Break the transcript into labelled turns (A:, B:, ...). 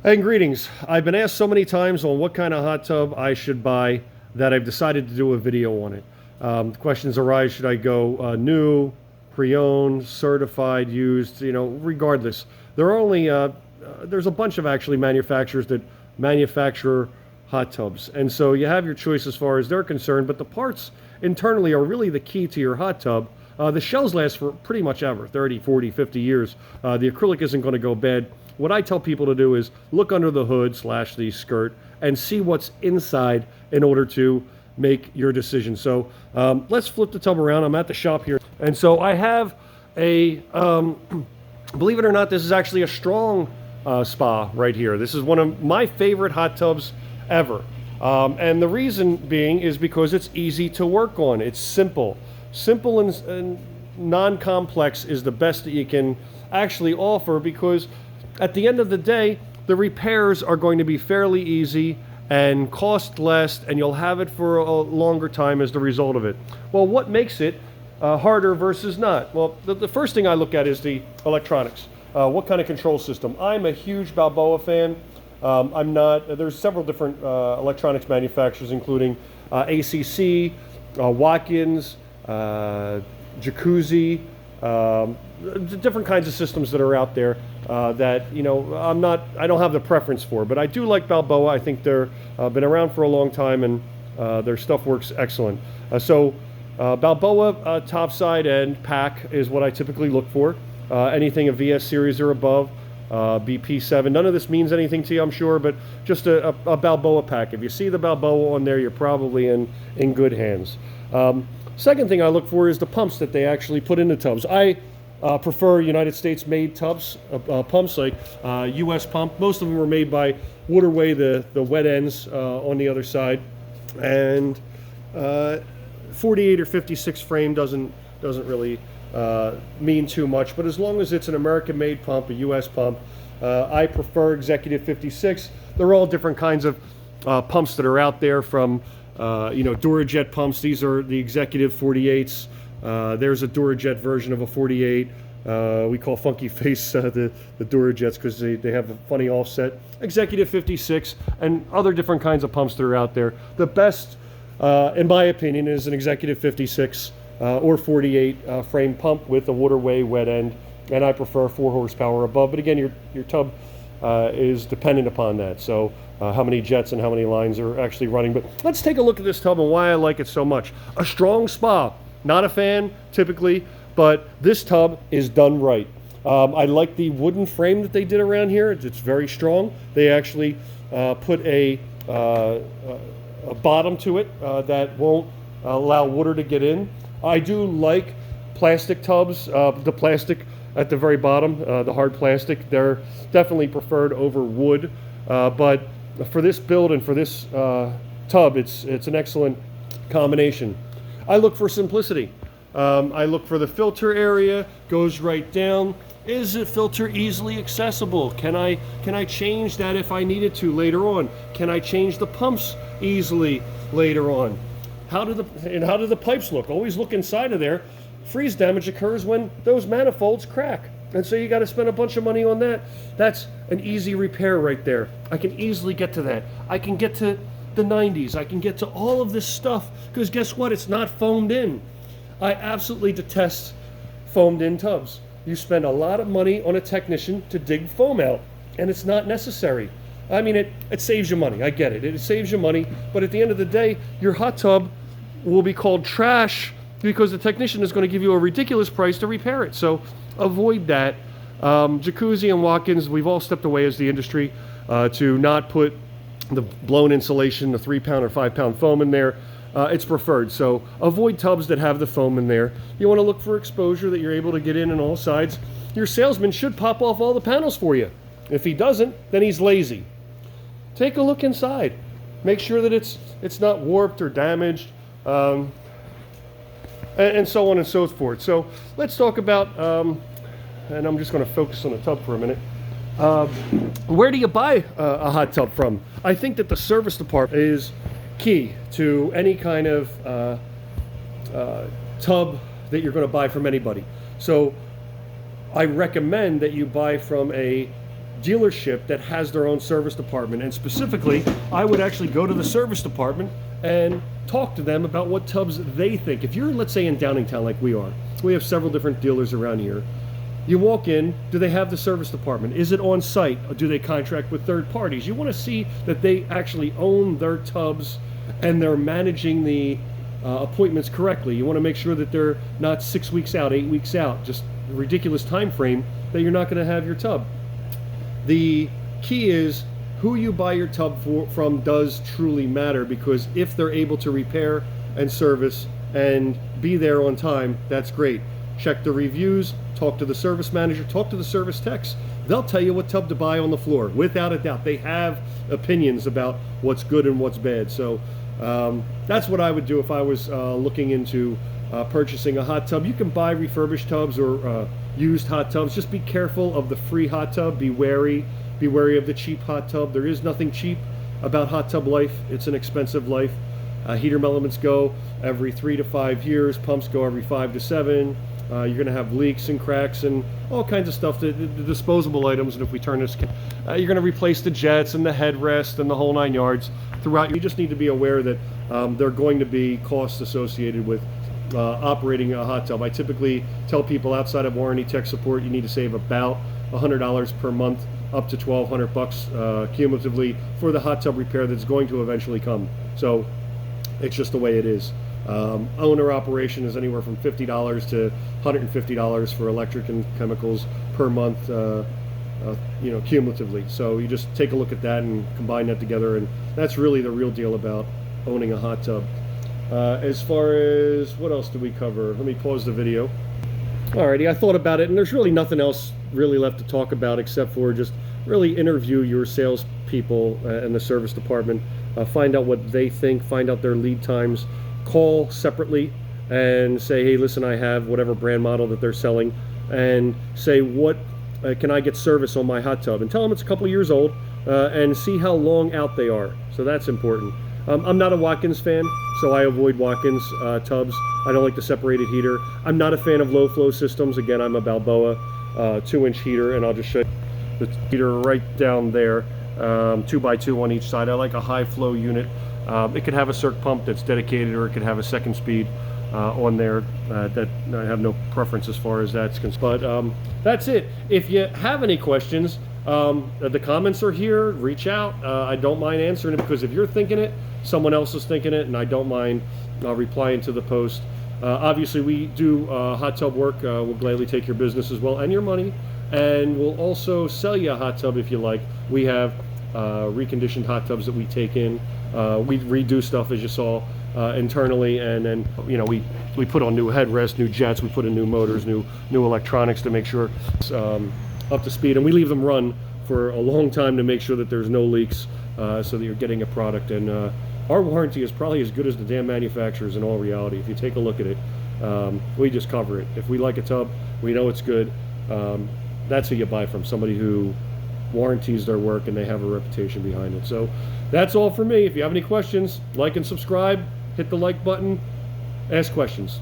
A: And greetings. I've been asked so many times on what kind of hot tub I should buy that I've decided to do a video on it. Questions arise, should I go new, pre-owned, certified, used, regardless. There are only, there's a bunch of actually manufacturers that manufacture hot tubs. And so you have your choice as far as they're concerned, but the parts internally are really the key to your hot tub. The shells last for pretty much ever, 30, 40, 50 years. The acrylic isn't going to go bad. What I tell people to do is look under the hood / the skirt and see what's inside in order to make your decision. So let's flip the tub around. I'm at the shop here. And so I have a, believe it or not, this is actually a strong spa right here. This is one of my favorite hot tubs ever. And the reason being is because it's easy to work on. It's simple. Simple and non-complex is the best that you can actually offer, because at the end of the day, the repairs are going to be fairly easy and cost less, and you'll have it for a longer time as the result of it. Well, what makes it harder versus not? Well, the first thing I look at is the electronics. What kind of control system? I'm a huge Balboa fan. There's several different electronics manufacturers, including ACC, Watkins, Jacuzzi, different kinds of systems that are out there that I don't have the preference for, but I do like Balboa. I think they're been around for a long time, and their stuff works excellent. Balboa topside and pack is what I typically look for. Anything a VS series or above, BP7. None of this means anything to you, I'm sure, but just a Balboa pack. If you see the Balboa on there, you're probably in good hands. Second thing I look for is the pumps that they actually put in the tubs. I prefer United States made tubs, pumps, like US pump. Most of them were made by Waterway, the wet ends on the other side. And 48 or 56 frame doesn't really mean too much, but as long as it's an American made pump, a US pump, I prefer Executive 56. They're all different kinds of pumps that are out there, from Durajet pumps. These are the Executive 48s. There's a Durajet version of a 48. We call Funky Face the Durajets because they have a funny offset. Executive 56 and other different kinds of pumps that are out there. The best, in my opinion, is an Executive 56 or 48 frame pump with a Waterway wet end, and I prefer 4 horsepower above. But again, your tub is dependent upon that. So how many jets and how many lines are actually running. But let's take a look at this tub and why I like it so much. A strong spa. Not a fan typically, but this tub is done right. I like the wooden frame that they did around here. It's very strong. They actually put a bottom to it that won't allow water to get in. I do like plastic tubs. The plastic at the very bottom, the hard plastic, they're definitely preferred over wood. But for this build and for this tub, it's an excellent combination. I look for simplicity. I look for the filter area, goes right down. Is the filter easily accessible? Can I change that if I needed to later on? Can I change the pumps easily later on? How do the pipes look? Always look inside of there. Freeze damage occurs when those manifolds crack, and so you got to spend a bunch of money on that. That's an easy repair right there. I can easily get to that. I can get to the 90s. I can get to all of this stuff, because guess what? It's not foamed in. I absolutely detest foamed in tubs. You spend a lot of money on a technician to dig foam out, and it's not necessary. I mean, it saves you money. I get it. It saves you money, but at the end of the day, your hot tub will be called trash because the technician is going to give you a ridiculous price to repair it. So avoid that. Jacuzzi and Watkins, we've all stepped away as the industry to not put the blown insulation, the 3-pound or 5-pound foam in there. It's preferred. So avoid tubs that have the foam in there. You want to look for exposure that you're able to get in on all sides. Your salesman should pop off all the panels for you. If he doesn't, then he's lazy. Take a look inside. Make sure that it's not warped or damaged, and so on and so forth. So let's talk about, and I'm just going to focus on the tub for a minute. Where do you buy a hot tub from? I think that the service department is key to any kind of tub that you're going to buy from anybody. So I recommend that you buy from a dealership that has their own service department. And specifically, I would actually go to the service department and talk to them about what tubs they think. If you're, let's say, in Downingtown like we are, we have several different dealers around here. You walk in, do they have the service department? Is it on site? Or do they contract with third parties? You want to see that they actually own their tubs and they're managing the appointments correctly. You want to make sure that they're not 6 weeks out, 8 weeks out, just a ridiculous time frame that you're not going to have your tub. The key is who you buy your tub from does truly matter, because if they're able to repair and service and be there on time, that's great. Check the reviews, talk to the service manager, talk to the service techs. They'll tell you what tub to buy on the floor, without a doubt. They have opinions about what's good and what's bad. So that's what I would do if I was looking into purchasing a hot tub. You can buy refurbished tubs or used hot tubs. Just be careful of the free hot tub. Be wary of the cheap hot tub. There is nothing cheap about hot tub life. It's an expensive life. Heater elements go every 3 to 5 years. Pumps go every 5 to 7. You're going to have leaks and cracks and all kinds of stuff, the disposable items. And if we turn this, you're going to replace the jets and the headrest and the whole 9 yards throughout. You just need to be aware that there are going to be costs associated with operating a hot tub. I typically tell people, outside of warranty tech support, you need to save about $100 per month, up to $1,200 cumulatively for the hot tub repair that's going to eventually come. So it's just the way it is. Owner operation is anywhere from $50 to $150 for electric and chemicals per month, cumulatively. So you just take a look at that and combine that together, and that's really the real deal about owning a hot tub. As far as what else do we cover? Let me pause the video. Alrighty, I thought about it, and there's really nothing else really left to talk about except for just really interview your salespeople in the service department. Find out what they think, find out their lead times. Call separately and say, hey, listen, I have whatever brand model that they're selling, and say, what can I get service on my hot tub? And tell them it's a couple years old, and see how long out they are. So that's important. I'm not a Watkins fan, so I avoid Watkins tubs. I don't like the separated heater. I'm not a fan of low flow systems. Again, I'm a Balboa 2-inch heater, and I'll just show you the heater right down there, 2x2 on each side. I like a high flow unit. It could have a circ pump that's dedicated, or it could have a second speed on there. That I have no preference as far as that's concerned. But that's it. If you have any questions, the comments are here. Reach out. I don't mind answering it, because if you're thinking it, someone else is thinking it, and I don't mind replying to the post. Obviously, we do hot tub work. We'll gladly take your business as well, and your money, and we'll also sell you a hot tub if you like. We have reconditioned hot tubs that we take in. We redo stuff, as you saw, internally, and then we put on new headrests, new jets, we put in new motors, new electronics to make sure it's up to speed, and we leave them run for a long time to make sure that there's no leaks, so that you're getting a product. And our warranty is probably as good as the damn manufacturers in all reality. If you take a look at it, we just cover it. If we like a tub, we know it's good. That's who you buy from, somebody who warranties their work and they have a reputation behind it. So that's all for me. If you have any questions, like and subscribe, hit the like button, ask questions.